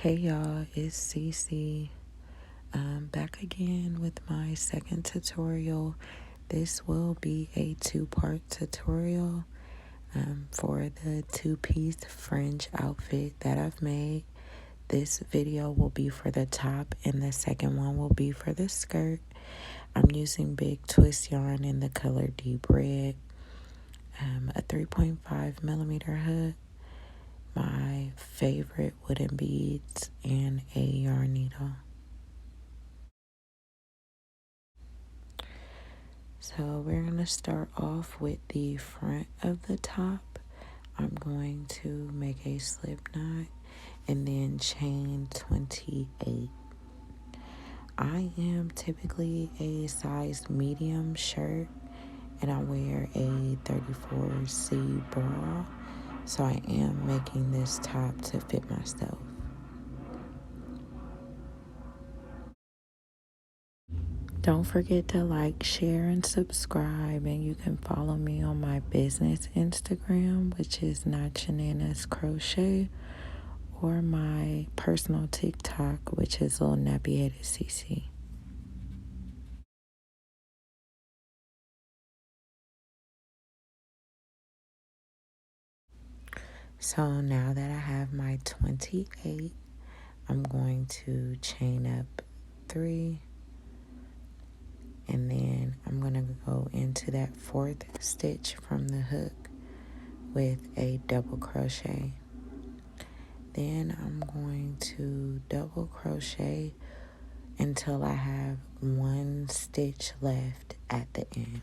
Hey y'all, it's Cece. Back again with my second tutorial. This will be a two-part tutorial for the two-piece fringe outfit that I've made. This video will be for the top and the second one will be for the skirt. I'm using big twist yarn in the color deep red, a 3.5 millimeter hook, my favorite wooden beads, and a yarn needle. So we're going to start off with the front of the top. I'm going to make a slip knot and then chain 28. I am typically a size medium shirt and I wear a 34C bra, so I am making this top to fit myself. Don't forget to like, share, and subscribe, and you can follow me on my business Instagram, which is Not Shenanigans Crochet, or my personal TikTok, which is Little Nappy-Headed CC. So now that I have my 28, I'm going to chain up 3, and then I'm going to go into that 4th stitch from the hook with a double crochet. Then I'm going to double crochet until I have 1 stitch left at the end.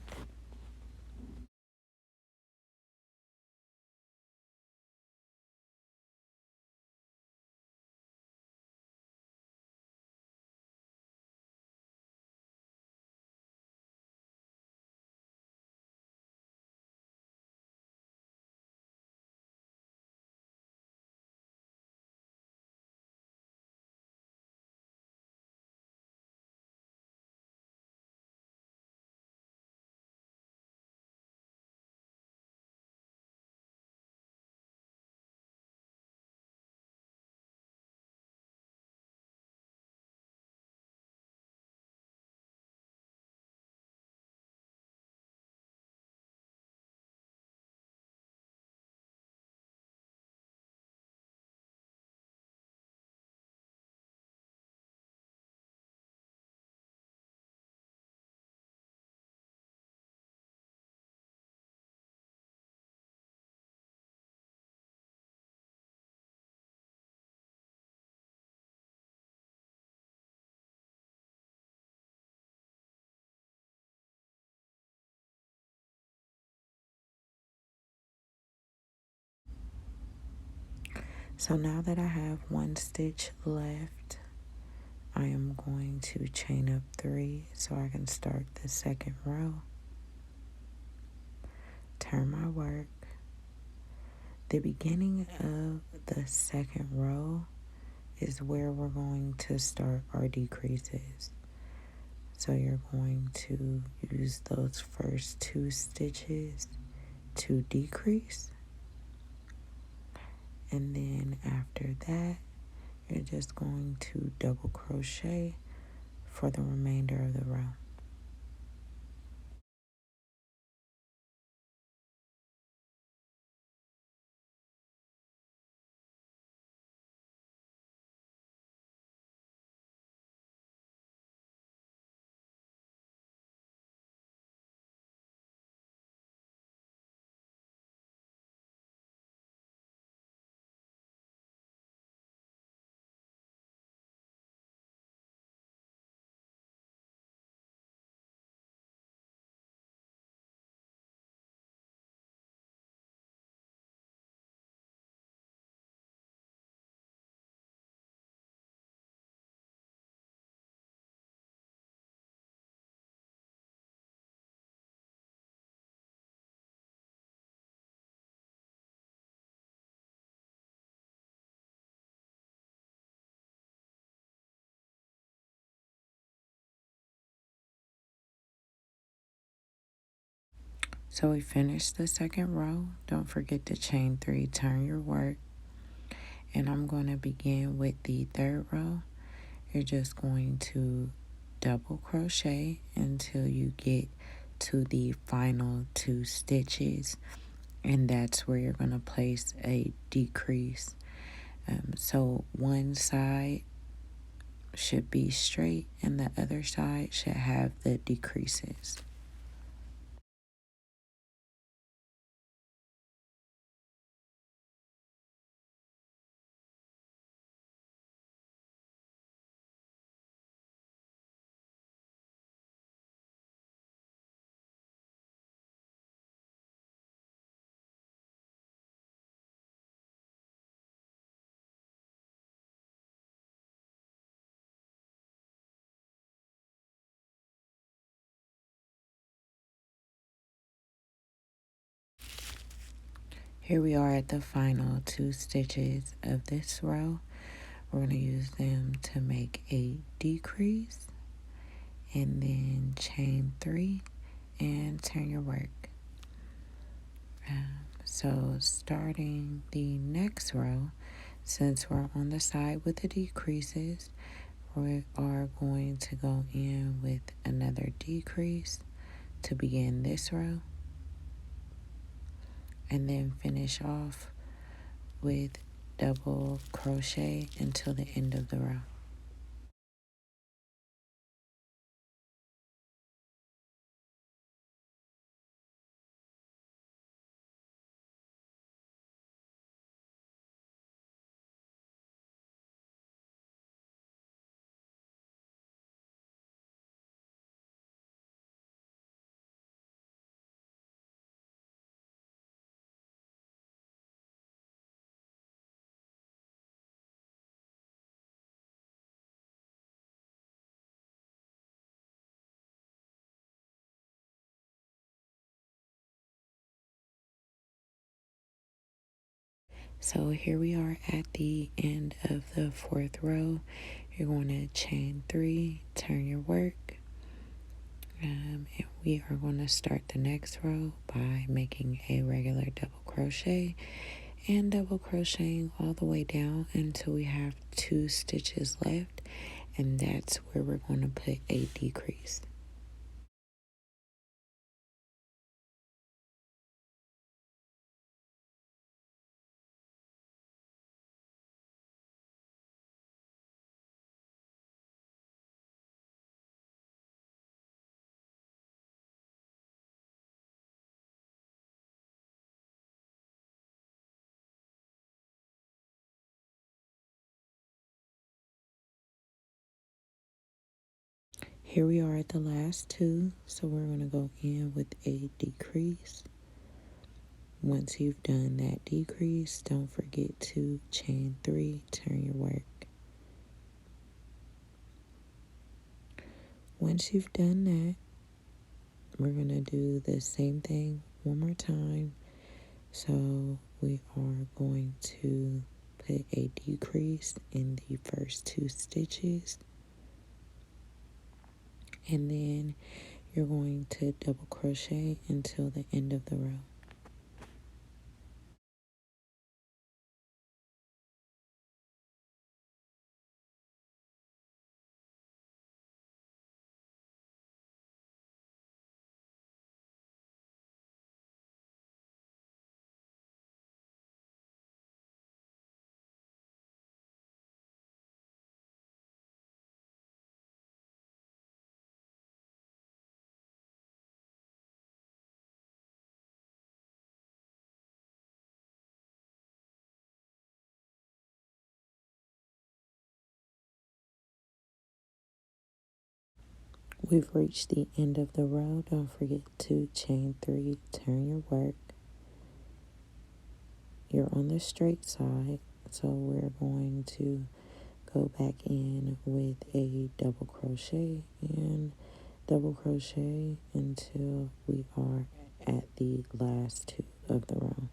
So now that I have 1 stitch left, I am going to chain up 3 so I can start the 2nd row. Turn my work. The beginning of the 2nd row is where we're going to start our decreases. So you're going to use those first 2 stitches to decrease. And then after that, you're just going to double crochet for the remainder of the row. So we finished the 2nd row. Don't forget to chain 3, turn your work. And I'm going to begin with the third row. You're just going to double crochet until you get to the final 2 stitches, and that's where you're going to place a decrease. So one side should be straight and the other side should have the decreases. Here we are at the final 2 stitches of this row. We're going to use them to make a decrease and then chain 3 and turn your work. So starting the next row, since we're on the side with the decreases, we are going to go in with another decrease to begin this row, and then finish off with double crochet until the end of the row. So here we are at the end of the 4th row. You're going to chain 3, turn your work, and we are going to start the next row by making a regular double crochet and double crocheting all the way down until we have 2 stitches left, and that's where we're going to put a decrease. Here we are at the last 2, so we're going to go in with a decrease. Once you've done that decrease, don't forget to chain 3, turn your work. Once you've done that, we're going to do the same thing one more time. So we are going to put a decrease in the first 2 stitches, and then you're going to double crochet until the end of the row. We've reached the end of the row. Don't forget to chain 3, turn your work. You're on the straight side, so we're going to go back in with a double crochet and double crochet until we are at the last 2 of the row.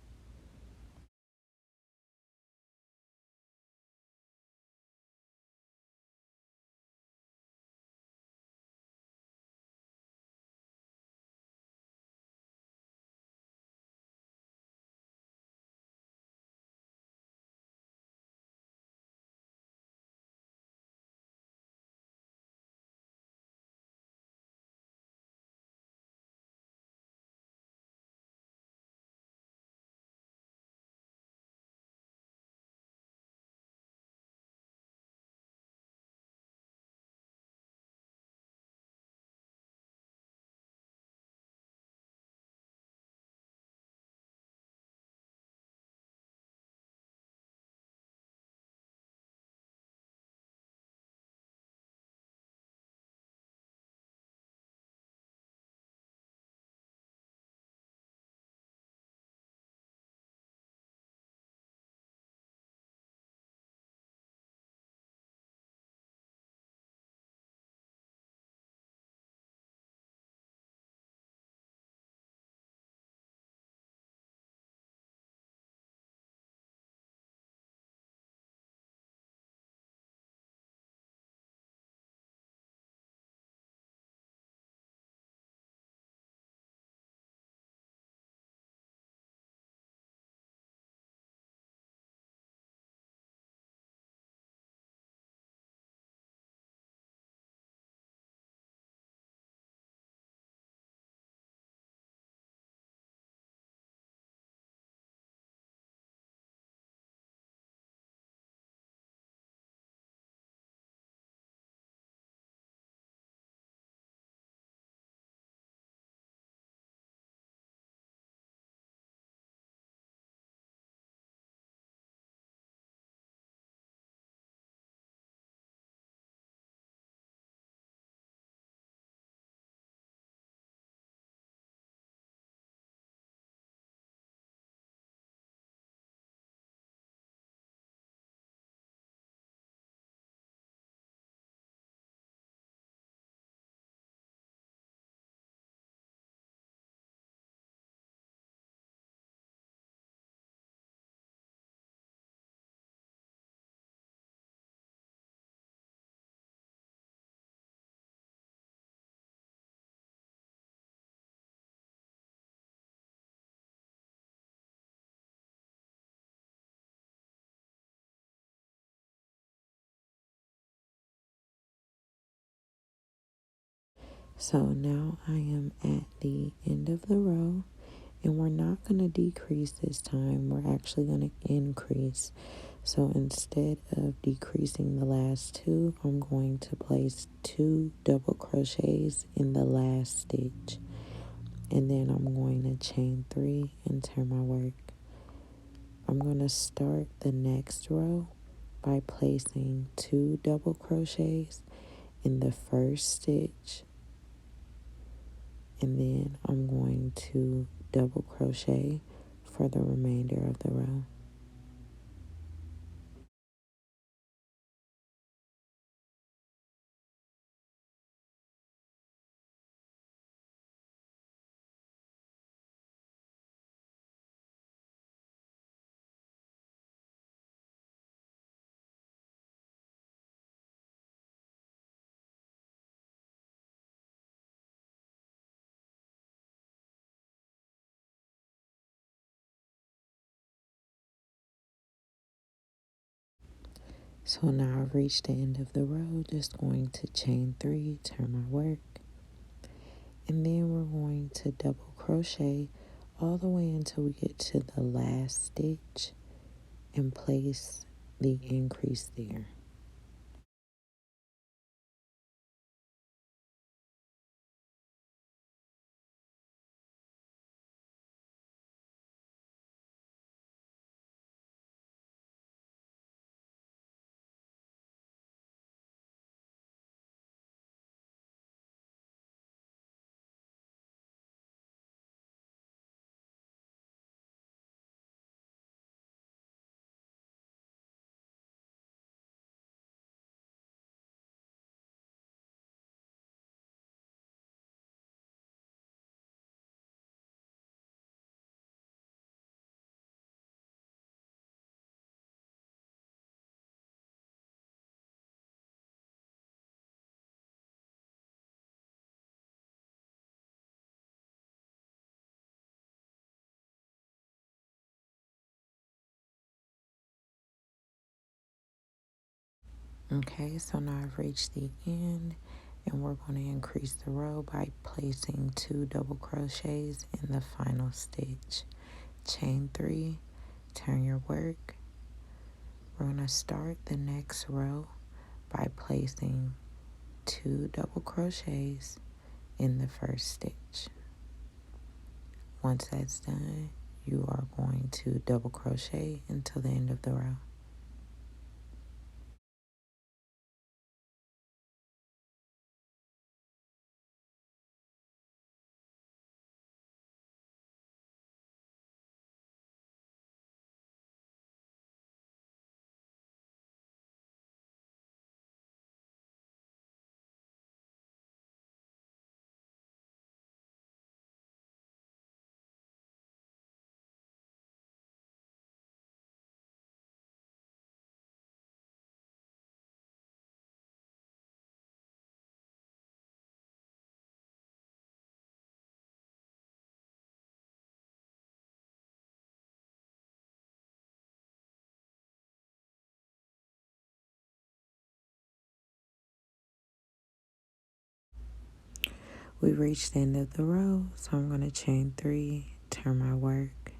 So now I am at the end of the row, and we're not going to decrease this time. We're actually going to increase. So instead of decreasing the last two, I'm going to place 2 double crochets in the last stitch. And then I'm going to chain 3 and turn my work. I'm going to start the next row by placing 2 double crochets in the first stitch, and then I'm going to double crochet for the remainder of the row. So now I've reached the end of the row, just going to chain 3, turn my work, and then we're going to double crochet all the way until we get to the last stitch and place the increase there. Okay, so now I've reached the end, and we're going to increase the row by placing 2 double crochets in the final stitch. Chain 3, turn your work. We're going to start the next row by placing 2 double crochets in the first stitch. Once that's done, you are going to double crochet until the end of the row. We've reached the end of the row, so I'm going to chain 3, turn my work,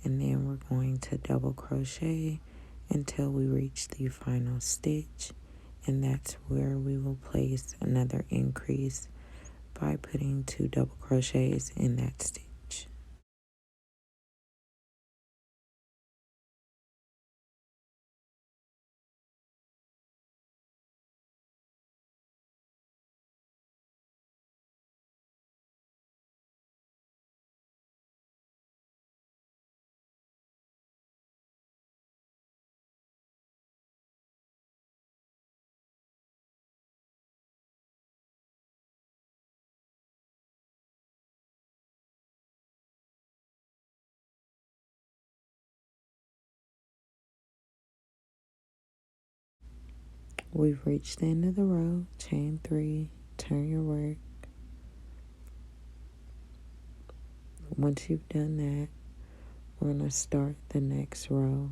and then we're going to double crochet until we reach the final stitch, and that's where we will place another increase by putting 2 double crochets in that stitch. We've reached the end of the row, chain 3, turn your work. Once you've done that, we're going to start the next row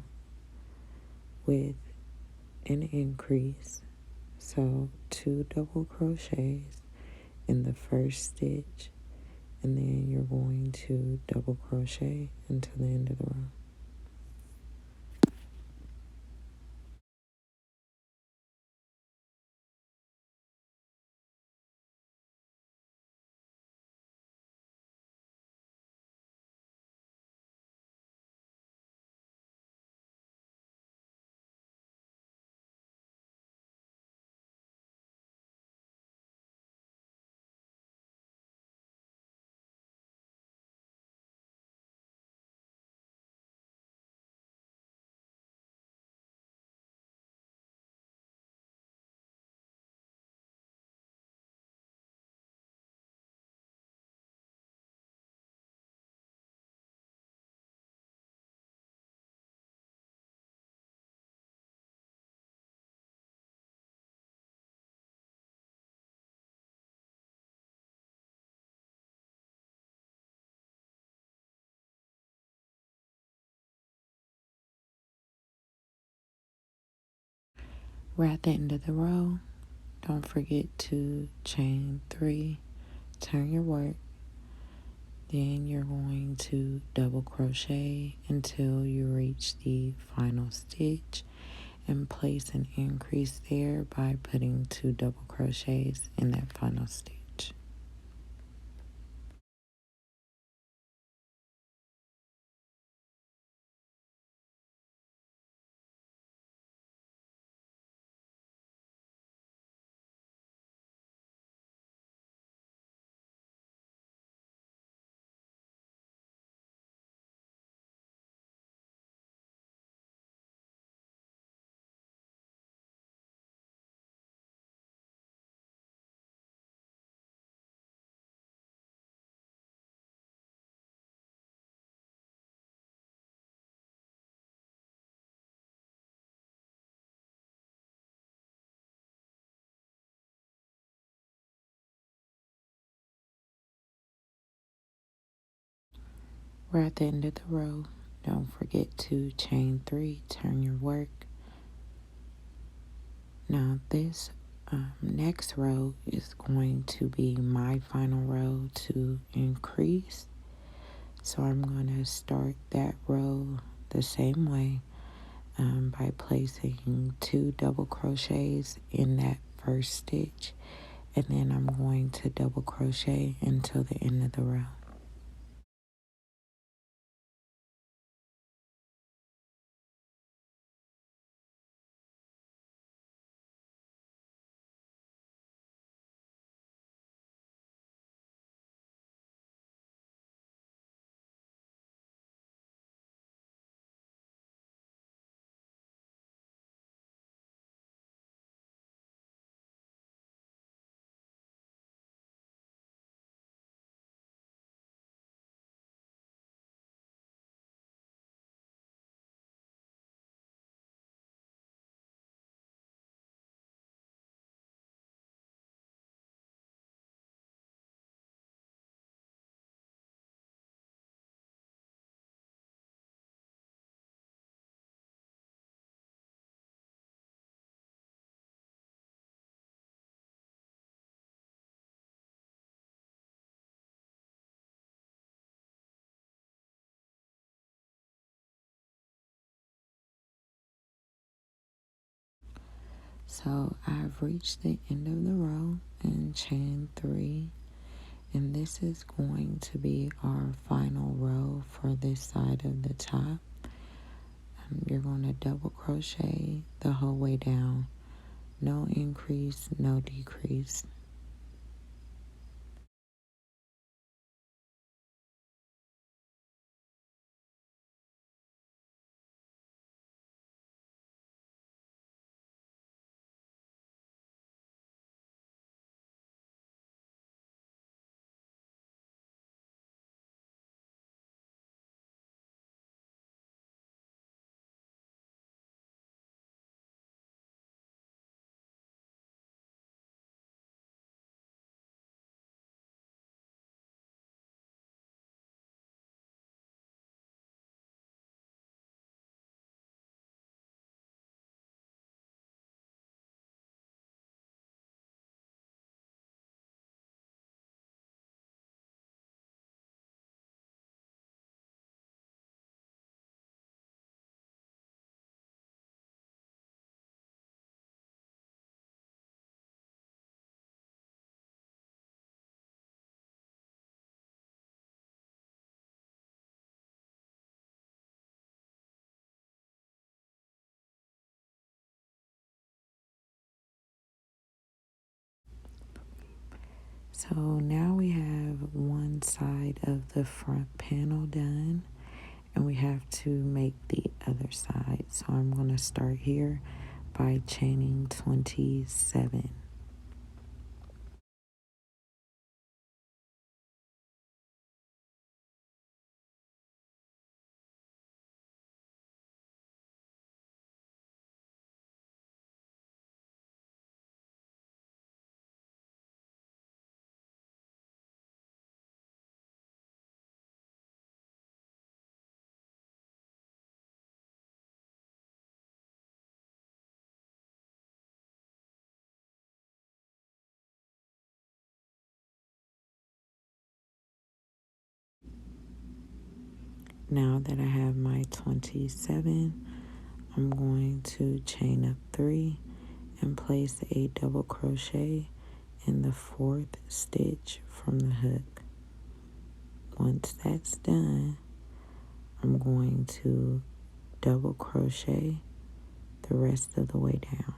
with an increase. So 2 double crochets in the first stitch, and then you're going to double crochet until the end of the row. We're at the end of the row. Don't forget to chain 3, turn your work, then you're going to double crochet until you reach the final stitch and place an increase there by putting 2 double crochets in that final stitch. We're at the end of the row. Don't forget to chain 3, turn your work. Now this next row is going to be my final row to increase. So I'm going to start that row the same way by placing 2 double crochets in that first stitch, and then I'm going to double crochet until the end of the row. So I've reached the end of the row and chain 3, and this is going to be our final row for this side of the top. You're going to double crochet the whole way down. No increase, no decrease. So now we have one side of the front panel done, and we have to make the other side. So I'm going to start here by chaining 27. Now that I have my 27, I'm going to chain up 3 and place a double crochet in the 4th stitch from the hook. Once that's done, I'm going to double crochet the rest of the way down.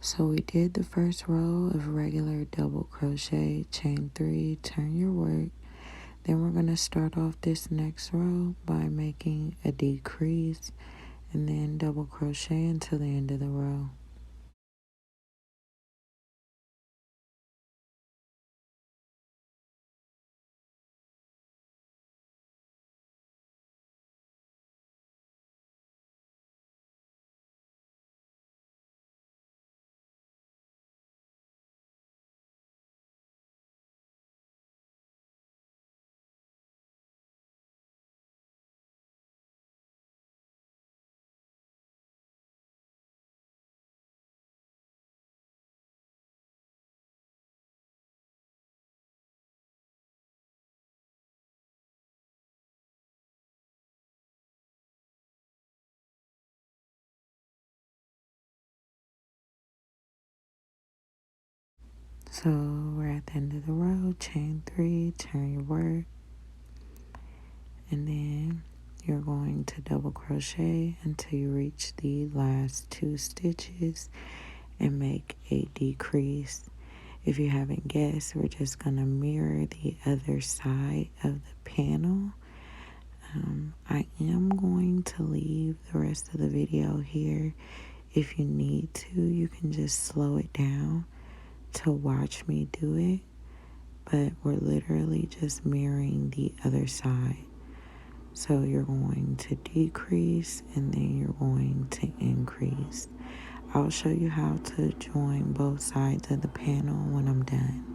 So we did the first row of regular double crochet, chain 3, turn your work. Then we're going to start off this next row by making a decrease and then double crochet until the end of the row. So we're at the end of the row, chain 3, turn your work, and then you're going to double crochet until you reach the last 2 stitches and make a decrease. If you haven't guessed, we're just going to mirror the other side of the panel. I am going to leave the rest of the video here. If you need to, you can just slow it down to watch me do it. But we're literally just mirroring the other side. So you're going to decrease and then you're going to increase. I'll show you how to join both sides of the panel when I'm done.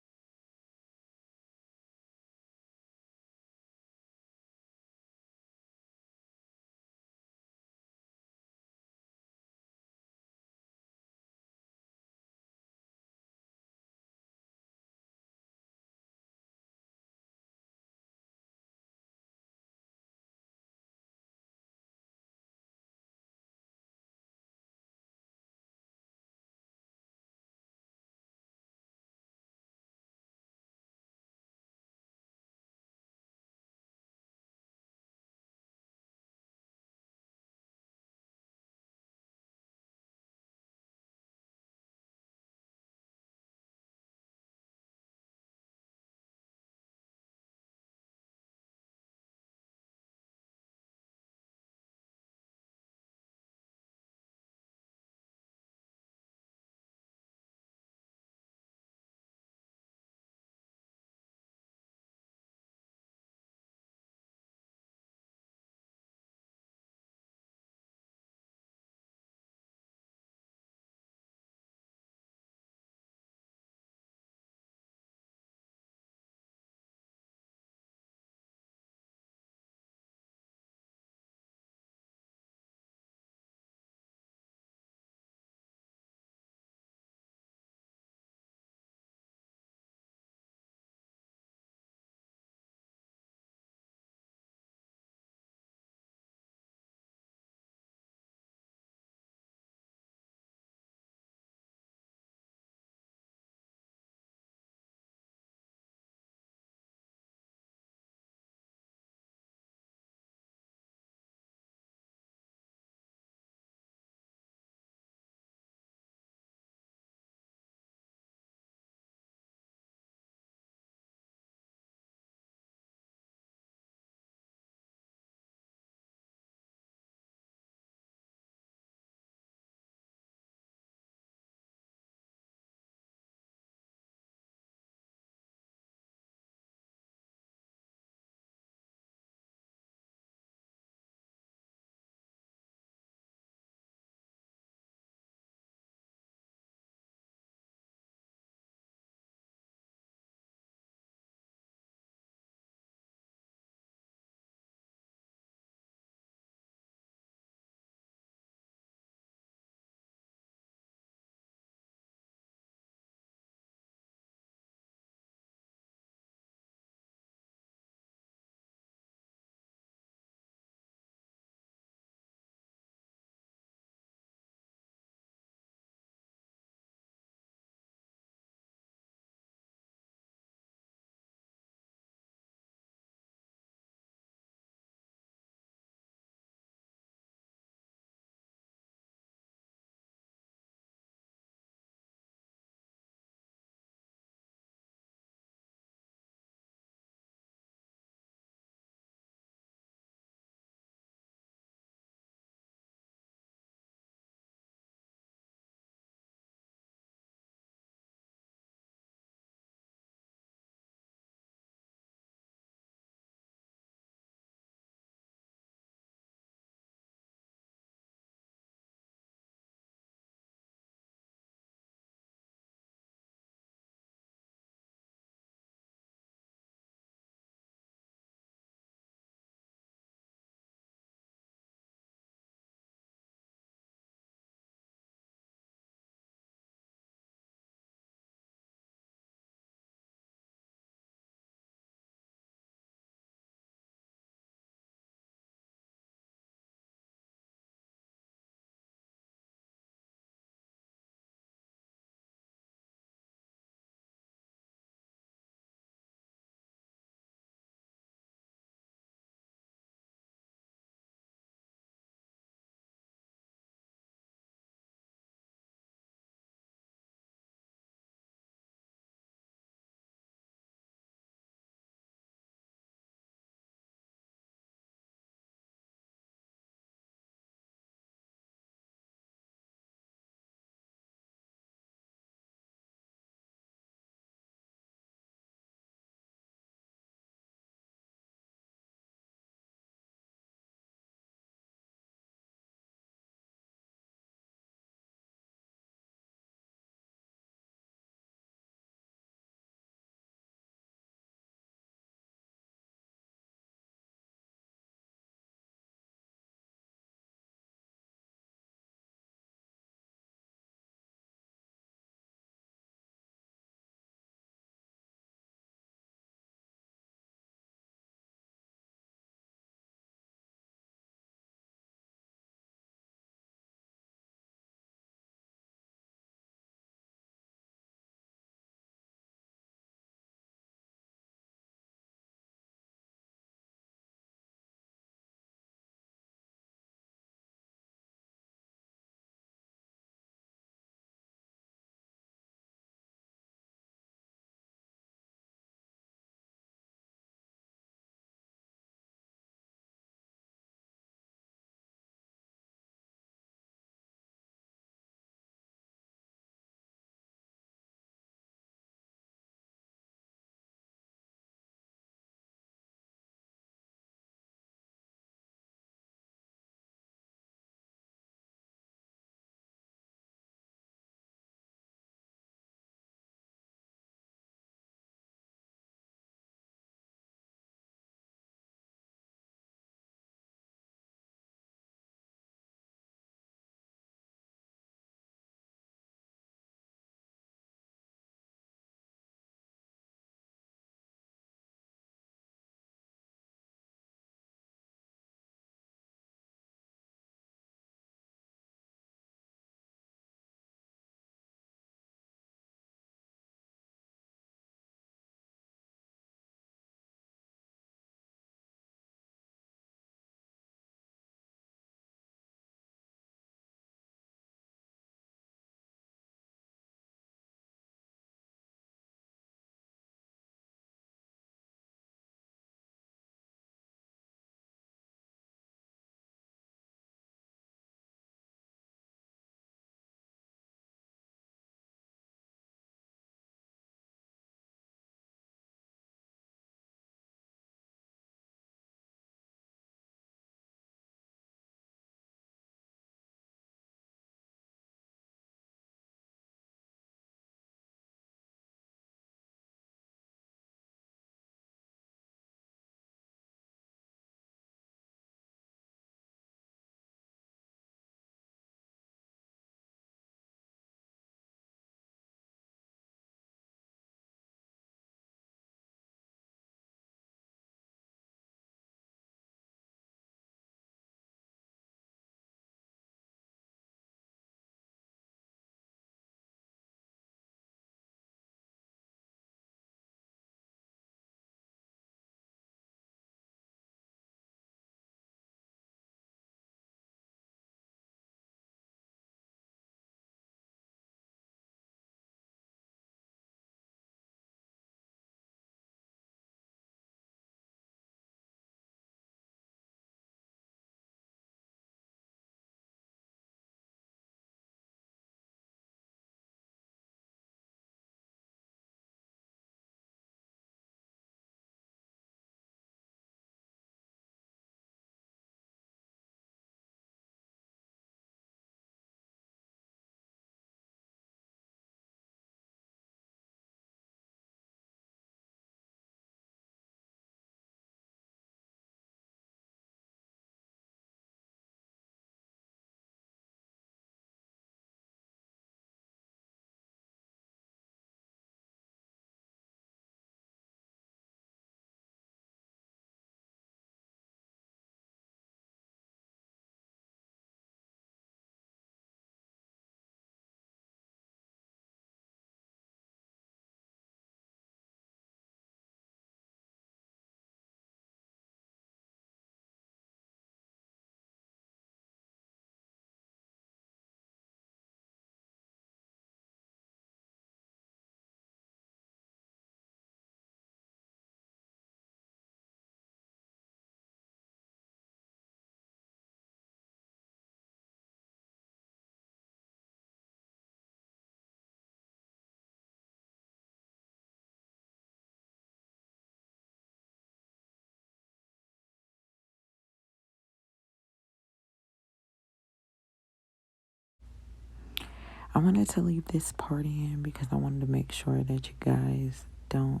I wanted to leave this part in because I wanted to make sure that you guys don't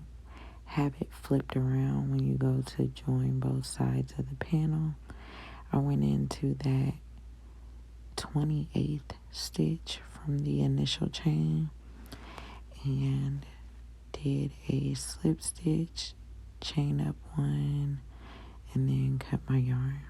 have it flipped around when you go to join both sides of the panel. I went into that 28th stitch from the initial chain and did a slip stitch, chain up one, and then cut my yarn.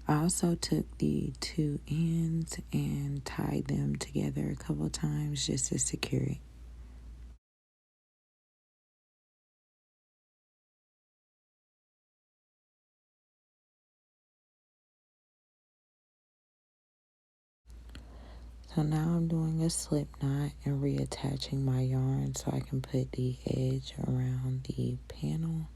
I also took the two ends and tied them together a couple times just to secure it. So now I'm doing a slip knot and reattaching my yarn so I can put the edge around the panel.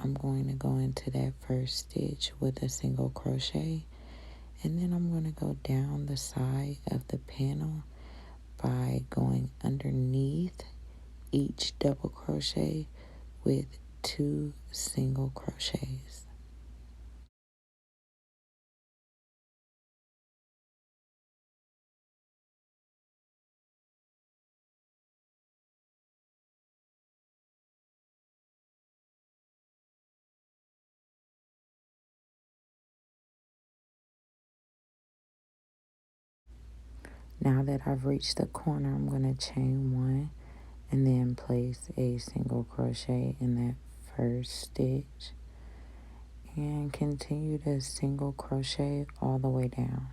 I'm going to go into that first stitch with a single crochet, and then I'm going to go down the side of the panel by going underneath each double crochet with two single crochets. Now that I've reached the corner, I'm going to chain one and then place a single crochet in that first stitch and continue to single crochet all the way down.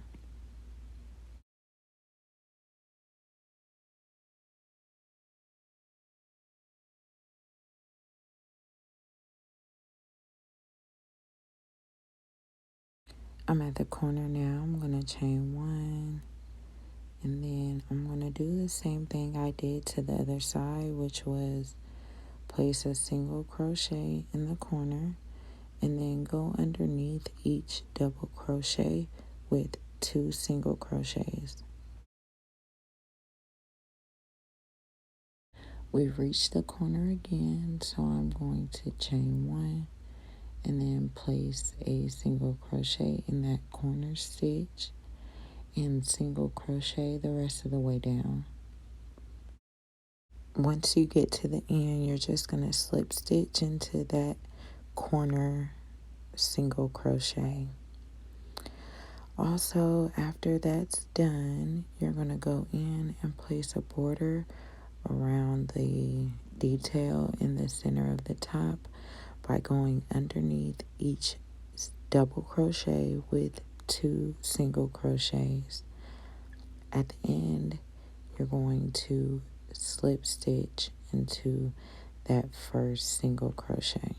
I'm at the corner now. I'm going to chain one, and then I'm going to do the same thing I did to the other side, which was place a single crochet in the corner and then go underneath each double crochet with two single crochets. We've reached the corner again, so I'm going to chain one and then place a single crochet in that corner stitch and single crochet the rest of the way down. Once you get to the end, you're just going to slip stitch into that corner single crochet. Also, after that's done, you're going to go in and place a border around the detail in the center of the top by going underneath each double crochet with two single crochets. At the end, you're going to slip stitch into that first single crochet.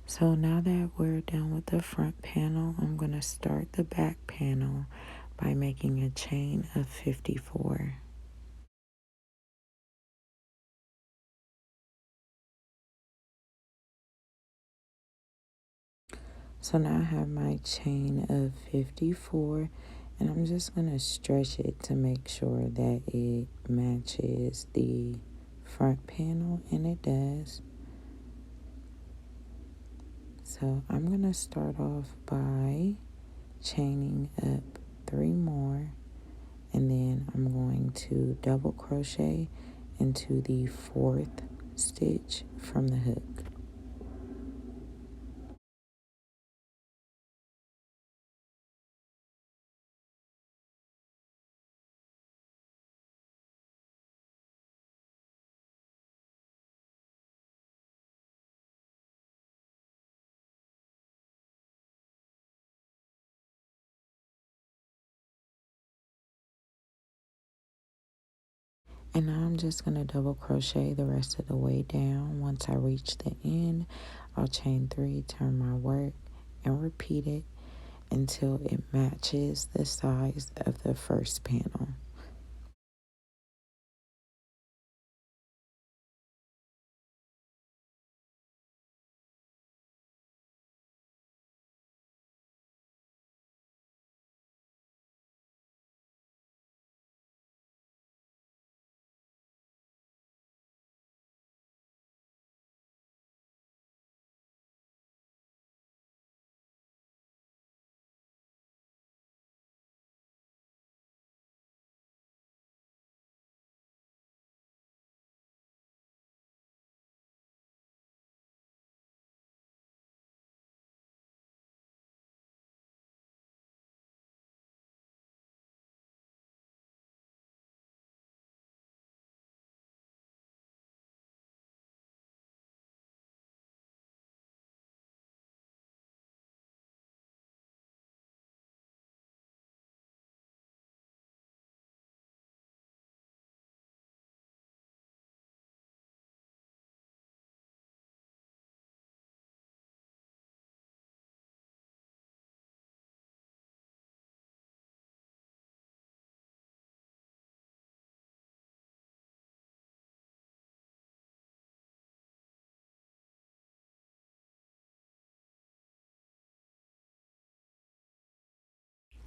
So now that we're done with the front panel, I'm going to start the back panel by making a chain of 54. So now I have my chain of 54, and I'm just going to stretch it to make sure that it matches the front panel, and it does. So I'm going to start off by chaining up 3 more, and then I'm going to double crochet into the 4th stitch from the hook. And now I'm just going to double crochet the rest of the way down. Once I reach the end, I'll chain 3, turn my work, and repeat it until it matches the size of the first panel.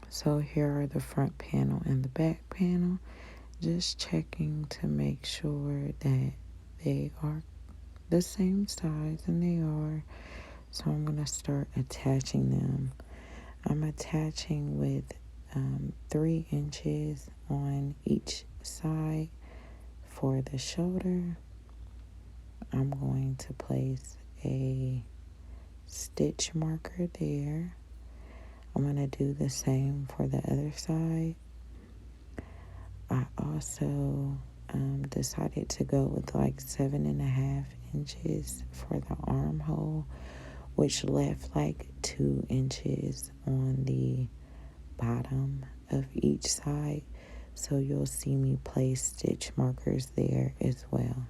So here are the front panel and the back panel. Just checking to make sure that they are the same size, and they are. So I'm going to start attaching them. I'm attaching with 3 inches on each side. For the shoulder, I'm going to place a stitch marker there. I'm going to do the same for the other side. I also decided to go with like 7.5 inches for the armhole, which left like 2 inches on the bottom of each side. So you'll see me place stitch markers there as well.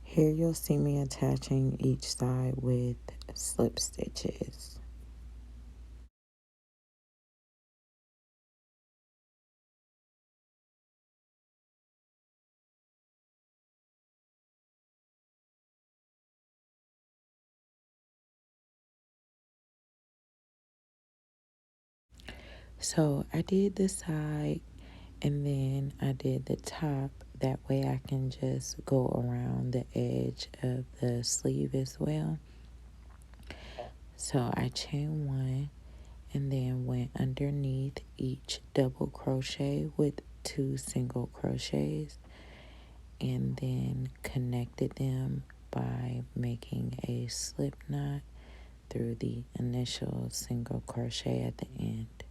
Here you'll see me attaching each side with slip stitches. So I did the side and then I did the top. That way I can just go around the edge of the sleeve as well. So I chain 1 and then went underneath each double crochet with 2 single crochets, and then connected them by making a slip knot through the initial single crochet at the end.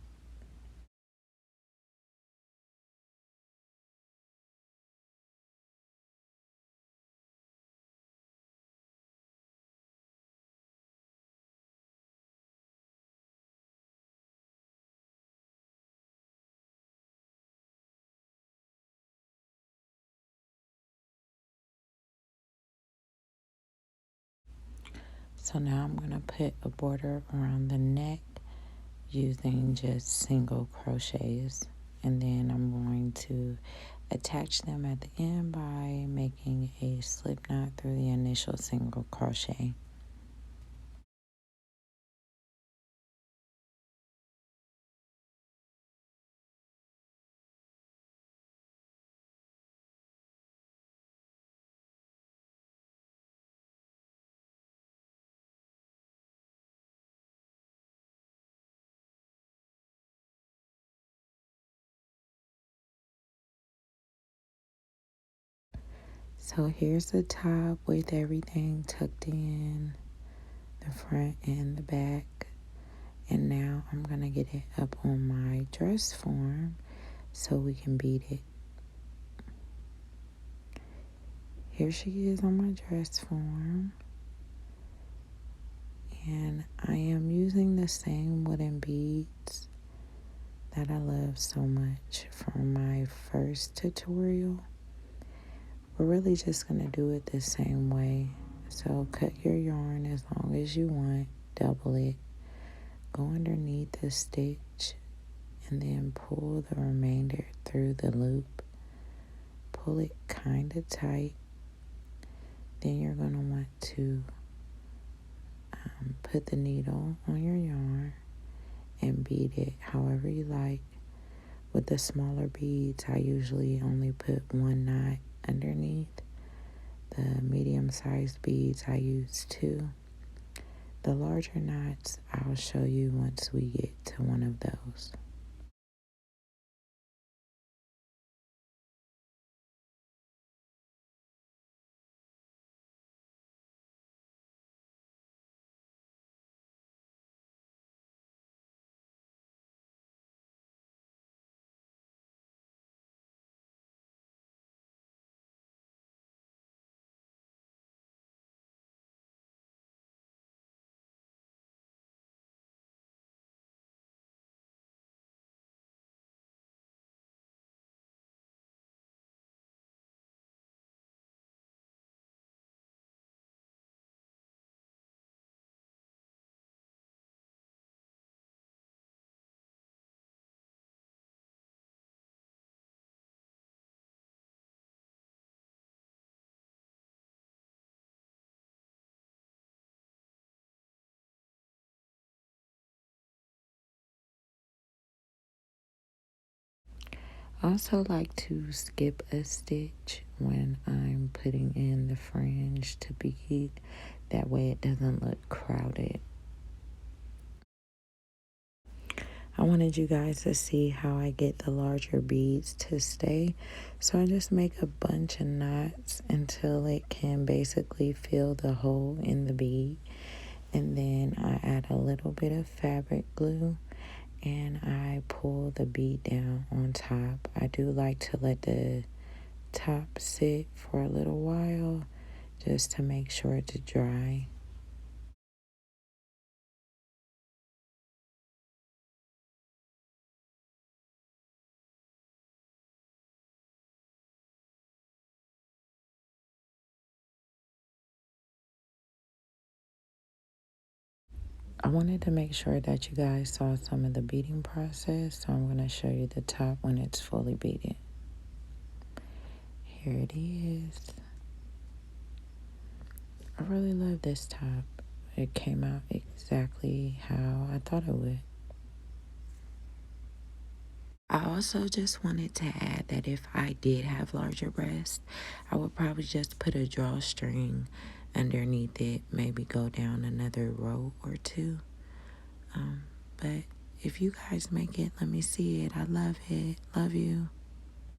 So now I'm going to put a border around the neck using just single crochets, and then I'm going to attach them at the end by making a slip knot through the initial single crochet. So here's the top with everything tucked in, the front and the back. And now I'm going to get it up on my dress form so we can bead it. Here she is on my dress form. And I am using the same wooden beads that I love so much from my first tutorial. We're really just going to do it the same way. So cut your yarn as long as you want, double it, go underneath the stitch, and then pull the remainder through the loop. Pull it kind of tight. Then you're going to want to put the needle on your yarn and bead it however you like. With the smaller beads, I usually only put one knot underneath. The medium-sized beads, I use two. The larger knots, I'll show you once we get to one of those. I also like to skip a stitch when I'm putting in the fringe to bead. That way it doesn't look crowded. I wanted you guys to see how I get the larger beads to stay. So I just make a bunch of knots until it can basically fill the hole in the bead. And then I add a little bit of fabric glue and I pull the bead down on top. I do like to let the top sit for a little while just to make sure it's dry. I wanted to make sure that you guys saw some of the beading process, so I'm going to show you the top when it's fully beaded. Here it is. I really love this top. It came out exactly how I thought it would. I also just wanted to add that if I did have larger breasts, I would probably just put a drawstring underneath it, maybe go down another row or two. But if you guys make it, let me see it. I love it. Love you.